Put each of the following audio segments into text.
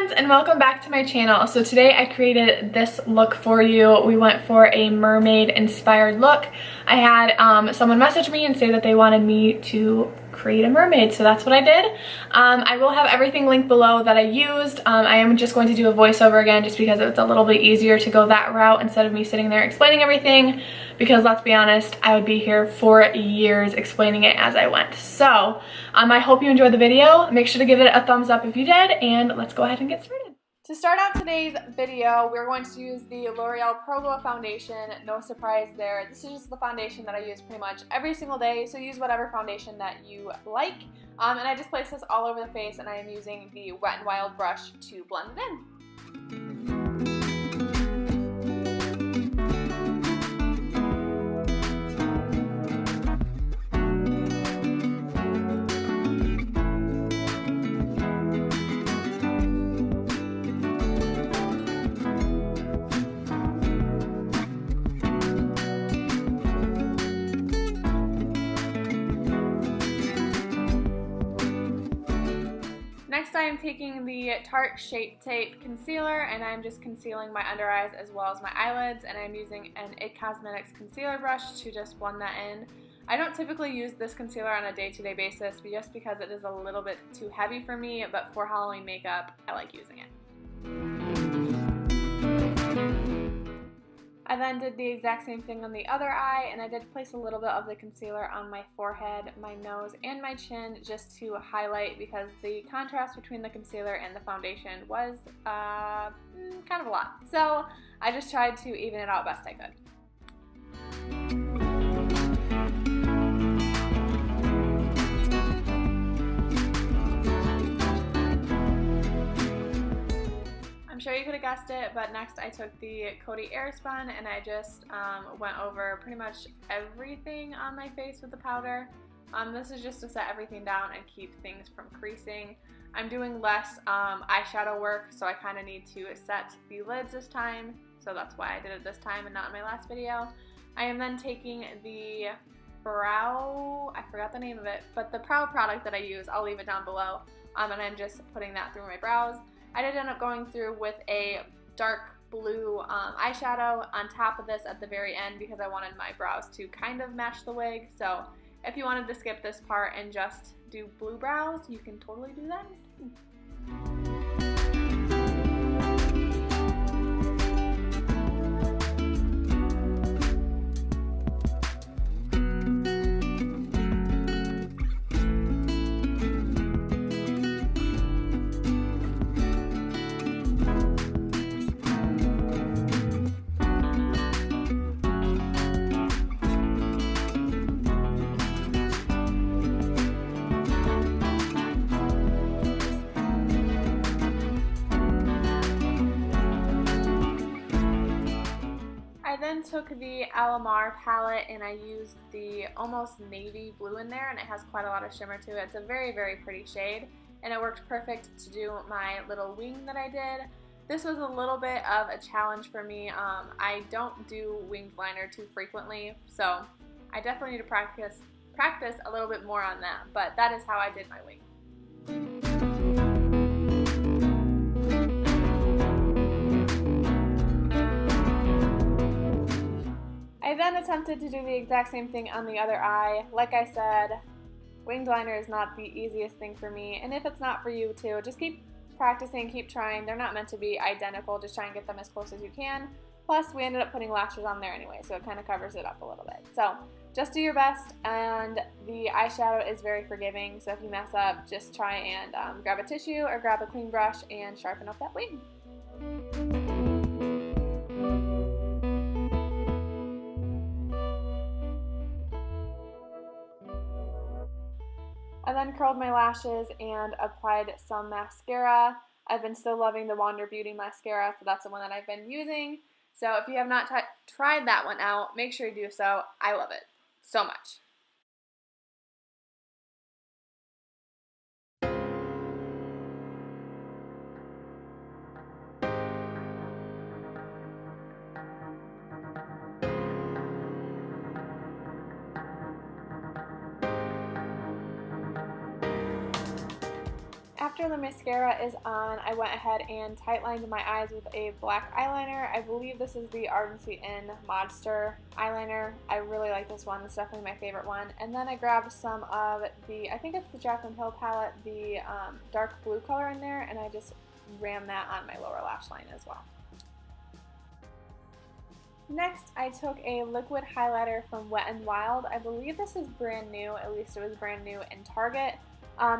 friends, and welcome back to my channel. So today I created this look for you. We went for a mermaid inspired look. I had someone message me and say that they wanted me to create a mermaid, so that's what I did. I will have everything linked below that I used. I am just going to do a voiceover again just because it's a little bit easier to go that route instead of me sitting there explaining everything, because let's be honest, I would be here for years explaining it as I went. So I hope you enjoyed the video. Make sure to give it a thumbs up if you did, and let's go ahead and get started. To start out today's video, we're going to use the Loreal Pro Glo Foundation. No surprise there. This is just the foundation that I use pretty much every single day, so use whatever foundation that you like. And I just place this all over the face, and I am using the Wet n Wild brush to blend it in. Next, I am taking the Tarte Shape Tape Concealer, and I'm just concealing my under eyes as well as my eyelids, and I'm using an IT Cosmetics concealer brush to just blend that in. I don't typically use this concealer on a day-to-day basis just because it is a little bit too heavy for me, but for Halloween makeup, I like using it. I then did the exact same thing on the other eye, and I did place a little bit of the concealer on my forehead, my nose, and my chin just to highlight, because the contrast between the concealer and the foundation was kind of a lot. So I just tried to even it out best I could. I'm sure you could have guessed it, but next I took the Coty Airspun and I just went over pretty much everything on my face with the powder. This is just to set everything down and keep things from creasing. I'm doing less eyeshadow work, so I kind of need to set the lids this time, so that's why I did it this time and not in my last video. I am then taking the brow, I forgot the name of it, but the brow product that I use, I'll leave it down below, and I'm just putting that through my brows. I did end up going through with a dark blue eyeshadow on top of this at the very end because I wanted my brows to kind of match the wig. So if you wanted to skip this part and just do blue brows, you can totally do that instead. I then took the Alamar palette and I used the almost navy blue in there, and it has quite a lot of shimmer to it. It's a very, very pretty shade, and it worked perfect to do my little wing that I did. This was a little bit of a challenge for me. I don't do winged liner too frequently, so I definitely need to practice a little bit more on that, but that is how I did my wing. I then attempted to do the exact same thing on the other eye. Like I said, winged liner is not the easiest thing for me, and if it's not for you too, just keep practicing, keep trying. They're not meant to be identical, just try and get them as close as you can. Plus, we ended up putting lashes on there anyway, so it kind of covers it up a little bit. So just do your best, and the eyeshadow is very forgiving, so if you mess up, just try and grab a tissue or grab a clean brush and sharpen up that wing. I then curled my lashes and applied some mascara. I've been still loving the Wander Beauty mascara, so that's the one that I've been using. So if you have not tried that one out, make sure you do so. I love it so much. After the mascara is on, I went ahead and tight lined my eyes with a black eyeliner. I believe this is the Ardency In Modster eyeliner. I really like this one. It's definitely my favorite one. And then I grabbed some of the, I think it's the Jaclyn Hill palette, the dark blue color in there, and I just rammed that on my lower lash line as well. Next, I took a liquid highlighter from Wet n Wild. I believe this is brand new, at least it was brand new in Target.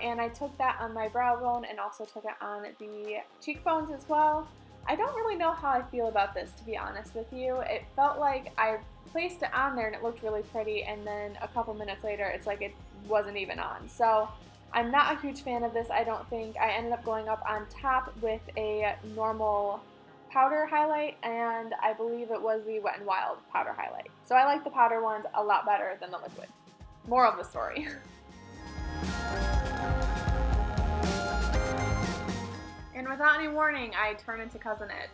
And I took that on my brow bone and also took it on the cheekbones as well. I don't really know how I feel about this, to be honest with you. It felt like I placed it on there and it looked really pretty, and then a couple minutes later it's like it wasn't even on. So I'm not a huge fan of this, I don't think. I ended up going up on top with a normal powder highlight, and I believe it was the Wet n Wild powder highlight. So I like the powder ones a lot better than the liquid. Moral of the story. And without any warning, I turned into Cousin Ed.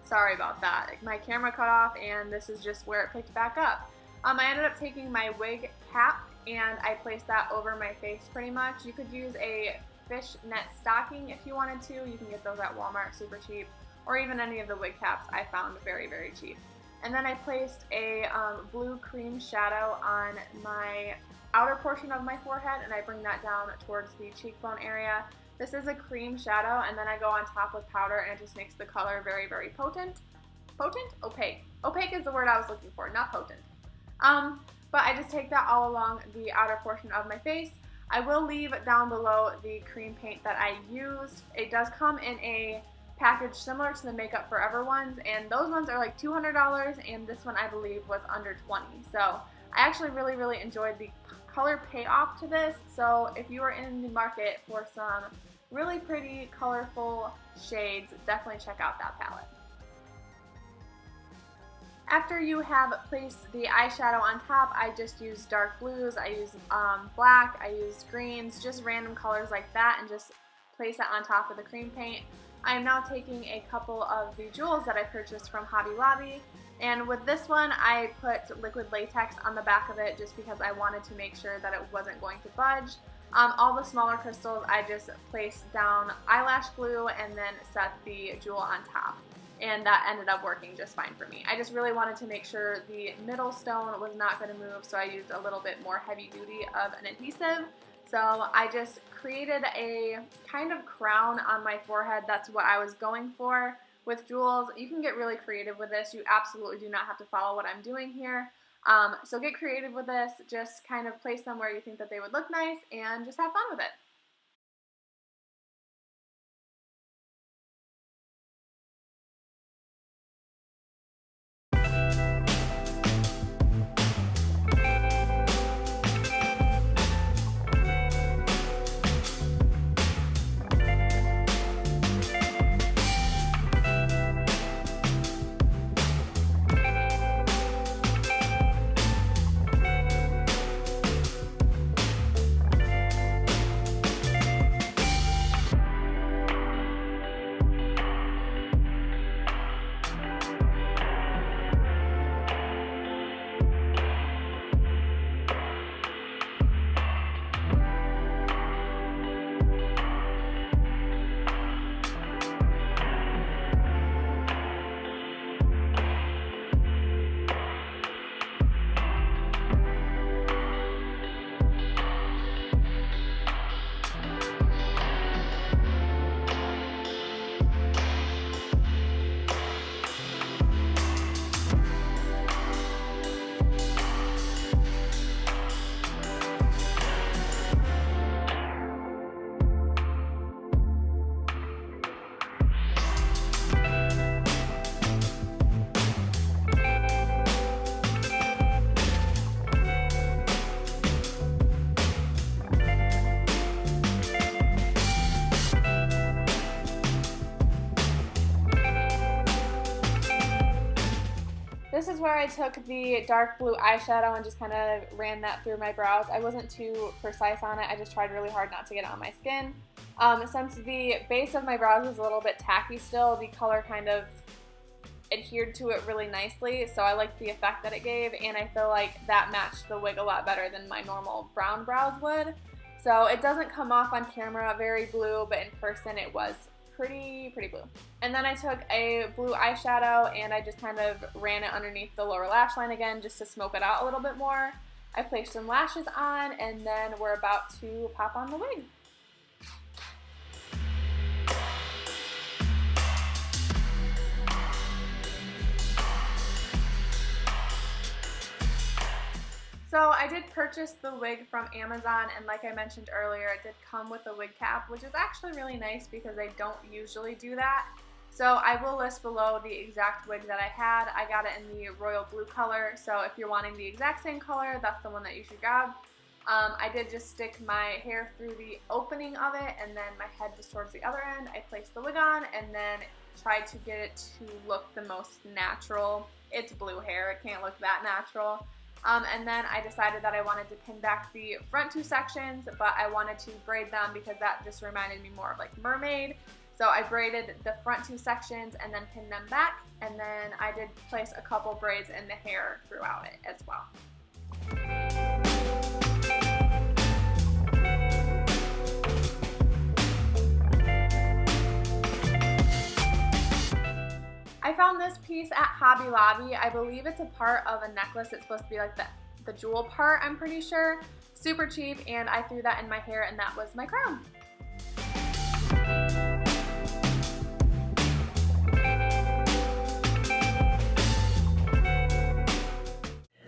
Sorry about that. My camera cut off and this is just where it picked back up. I ended up taking my wig cap and I placed that over my face pretty much. You could use a fishnet stocking if you wanted to. You can get those at Walmart super cheap, or even any of the wig caps I found very, very cheap. And then I placed a blue cream shadow on my outer portion of my forehead, and I bring that down towards the cheekbone area. This is a cream shadow, and then I go on top with powder, and it just makes the color very, very potent. Potent? Opaque. Opaque is the word I was looking for, not potent. But I just take that all along the outer portion of my face. I will leave down below the cream paint that I used. It does come in a package similar to the Makeup Forever ones, and those ones are like $200, and this one I believe was under $20. So I actually really, really enjoyed the color payoff to this. So if you are in the market for some really pretty, colorful shades, definitely check out that palette. After you have placed the eyeshadow on top, I just use dark blues, I use black, I use greens, just random colors like that, and just place it on top of the cream paint. I am now taking a couple of the jewels that I purchased from Hobby Lobby, and with this one I put liquid latex on the back of it just because I wanted to make sure that it wasn't going to budge. All the smaller crystals I just placed down eyelash glue and then set the jewel on top, and that ended up working just fine for me. I just really wanted to make sure the middle stone was not going to move, so I used a little bit more heavy duty of an adhesive. So I just created a kind of crown on my forehead. That's what I was going for with jewels. You can get really creative with this. You absolutely do not have to follow what I'm doing here. So get creative with this. Just kind of place them where you think that they would look nice and just have fun with it. This is where I took the dark blue eyeshadow and just kind of ran that through my brows. I wasn't too precise on it. I just tried really hard not to get it on my skin. Since the base of my brows was a little bit tacky still, the color kind of adhered to it really nicely, so I liked the effect that it gave, and I feel like that matched the wig a lot better than my normal brown brows would. So it doesn't come off on camera very blue, but in person it was pretty blue. And then I took a blue eyeshadow and I just kind of ran it underneath the lower lash line again just to smoke it out a little bit more. I placed some lashes on and then we're about to pop on the wig. So I did purchase the wig from Amazon, and like I mentioned earlier, it did come with a wig cap, which is actually really nice because I don't usually do that. So I will list below the exact wig that I had. I got it in the royal blue color, so if you're wanting the exact same color, that's the one that you should grab. I did just stick my hair through the opening of it, and then my head was towards the other end. I placed the wig on and then tried to get it to look the most natural. It's blue hair, it can't look that natural. And then I decided that I wanted to pin back the front two sections, but I wanted to braid them because that just reminded me more of like Mermaid. So I braided the front two sections and then pinned them back, and then I did place a couple braids in the hair throughout it as well. I found this piece at Hobby Lobby. I believe it's a part of a necklace. It's supposed to be like the jewel part, I'm pretty sure. Super cheap, and I threw that in my hair and that was my crown.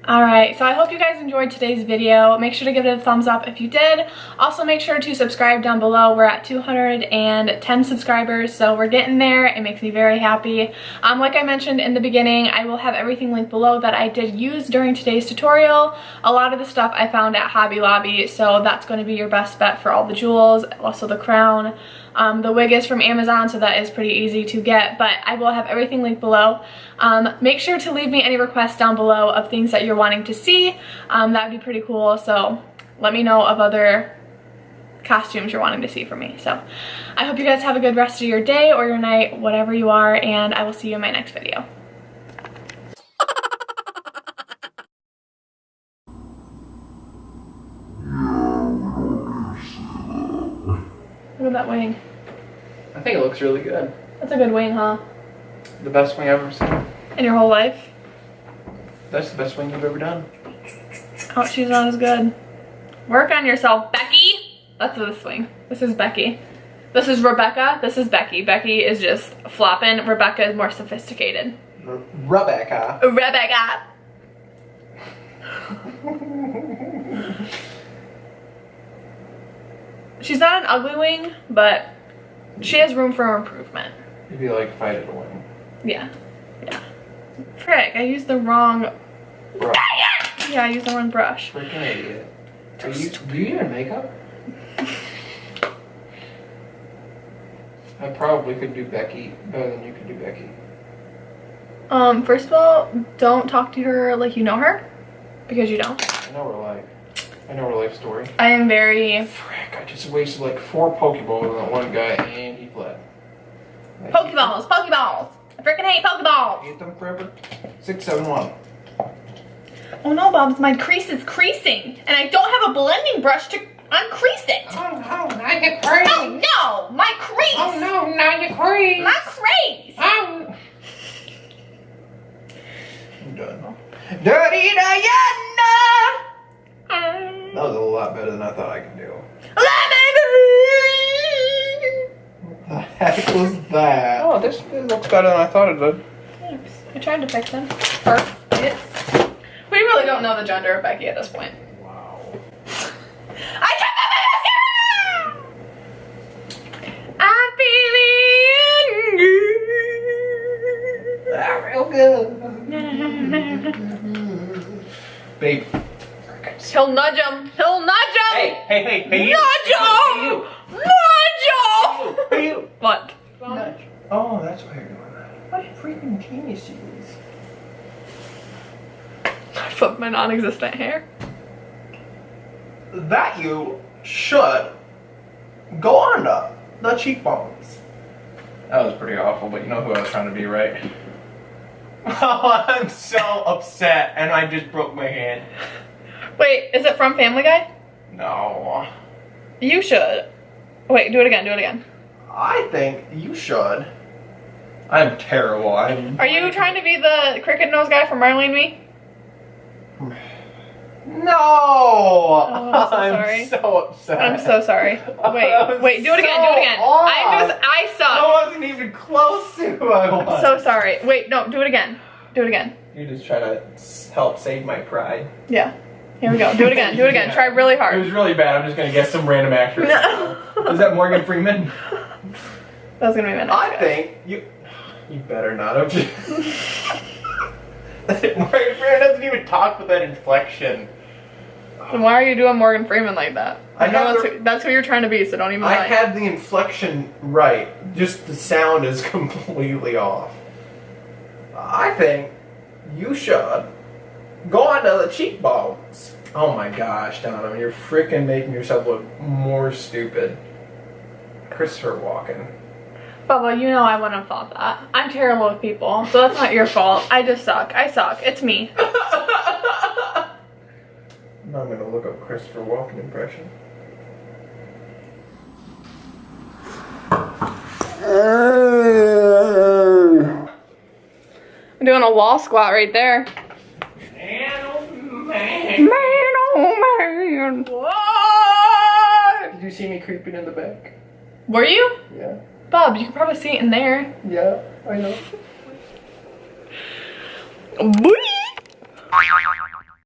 Alright, so I hope you guys enjoyed today's video. Make sure to give it a thumbs up if you did. Also make sure to subscribe down below. We're at 210 subscribers, so we're getting there. It makes me very happy. Like I mentioned in the beginning, I will have everything linked below that I did use during today's tutorial. A lot of the stuff I found at Hobby Lobby, so that's going to be your best bet for all the jewels, also the crown. The wig is from Amazon, so that is pretty easy to get, but I will have everything linked below. Make sure to leave me any requests down below of things that you're wanting to see. That would be pretty cool, so let me know of other costumes you're wanting to see from me. So I hope you guys have a good rest of your day or your night, whatever you are, and I will see you in my next video. Look at that wing. I think it looks really good. That's a good wing, huh? The best wing I've ever seen. In your whole life? That's the best wing you've ever done. Oh, she's not as good. Work on yourself, Becky. That's this wing. This is Becky. This is Rebecca. This is Becky. Becky is just flopping. Rebecca is more sophisticated. Rebecca. Rebecca. She's not an ugly wing, but she has room for improvement. You'd be like, fight it away. Yeah. Yeah. Frick, I used the wrong brush. Yeah, I used the wrong brush. Freaking idiot. Do you even makeup? I probably could do Becky better than you could do Becky. First of all, don't talk to her like you know her, because you don't. I know her life. I know her life story. I am very... Frick, I just wasted like 4 Pokeballs on that one guy and he fled. Pokeballs! Pokeballs! I freaking hate Pokeballs! I hate them forever. 6, 7, 1. Oh no, Bob, my crease is creasing, and I don't have a blending brush to uncrease it. Oh no, now you crease. Oh no, my crease. Oh no, now you crease. My crease. Oh. I'm done. Dirty Diana. That was a lot better than I thought I could do. What the heck was that? Oh, this looks better than I thought it would. Thanks. I tried to fix him. Perfect. We really don't know the gender of Becky at this point. Wow. I took my mascara! I'm feeling good. Babe. He'll nudge him. He'll nudge him. Hey, you. Nudge him. Nudge him. Hey, you. What? Nudge. Oh, that's why you're doing that. What freaking genius you is. I flipped my non-existent hair. That you should go on the cheekbones. That was pretty awful, but you know who I was trying to be, right? Oh, I'm so upset, and I just broke my hand. Wait, is it from Family Guy? No. You should. Wait, do it again, do it again. I think you should. I'm terrible. Are you trying to be the cricket nose guy from Marley and Me? No! Oh, I'm so sorry. I'm so upset. I'm so sorry. Wait, do it again, do it again. I suck. I wasn't even close to who I was. I'm so sorry. Wait, no, do it again. Do it again. You're just trying to help save my pride. Yeah. Here we go. Do it again. Do it again. Yeah. Try really hard. It was really bad. I'm just gonna guess some random actor. No. Is that Morgan Freeman? That's gonna be my next I guess. think you. You better not have. Morgan Freeman doesn't even talk with that inflection. Then why are you doing Morgan Freeman like that? I know that's who you're trying to be, so don't even lie. I had the inflection right. Just the sound is completely off. I think you should go on to the cheekbones. Oh my gosh, Donovan, you're freaking making yourself look more stupid. Christopher Walken. Bubba, you know I wouldn't have thought that. I'm terrible with people, so that's not your fault. I just suck. I suck. It's me. Now I'm gonna look up Christopher Walken impression. I'm doing a wall squat right there. Man, oh man. Man, oh man. What? Did you see me creeping in the back? Were you? Yeah. Bub, you can probably see it in there. Yeah, I know. Boing!